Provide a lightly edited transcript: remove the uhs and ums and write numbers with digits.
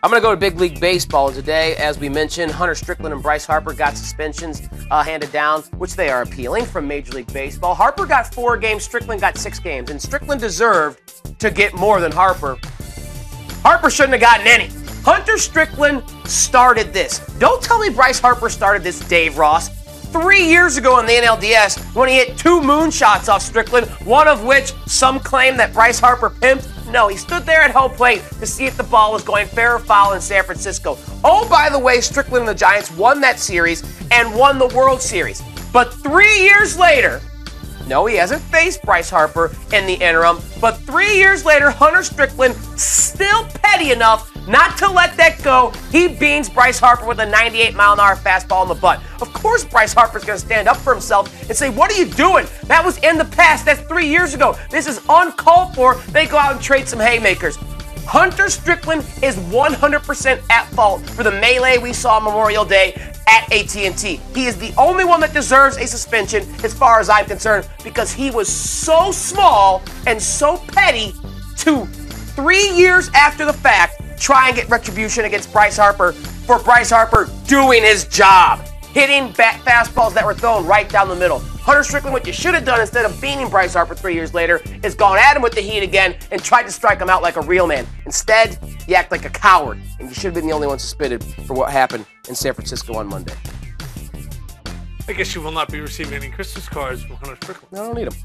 I'm going to go to Big League Baseball today. As we mentioned, Hunter Strickland and Bryce Harper got suspensions handed down, which they are appealing from Major League Baseball. Harper got 4 games, Strickland got 6 games, and Strickland deserved to get more than Harper. Harper shouldn't have gotten any. Hunter Strickland started this. Don't tell me Bryce Harper started this, Dave Ross. 3 years ago in the NLDS, when he hit 2 moonshots off Strickland, one of which some claim that Bryce Harper pimped. No, he stood there at home plate to see if the ball was going fair or foul in San Francisco. Oh, by the way, Strickland and the Giants won that series and won the World Series. But 3 years later, no, he hasn't faced Bryce Harper in the interim, but 3 years later, Hunter Strickland, still petty enough not to let that go. He beans Bryce Harper with a 98-mile-an-hour fastball in the butt. Of course Bryce Harper's going to stand up for himself and say, what are you doing? That was in the past. That's 3 years ago. This is uncalled for. They go out and trade some haymakers. Hunter Strickland is 100% at fault for the melee we saw on Memorial Day at AT&T. He is the only one that deserves a suspension as far as I'm concerned because he was so small and so petty to 3 years after the fact try and get retribution against Bryce Harper for Bryce Harper doing his job, hitting fastballs that were thrown right down the middle. Hunter Strickland, what you should have done instead of beating Bryce Harper 3 years later is gone at him with the heat again and tried to strike him out like a real man. Instead, you act like a coward, and you should have been the only one suspended for what happened in San Francisco on Monday. I guess you will not be receiving any Christmas cards from Hunter Strickland. I don't need them.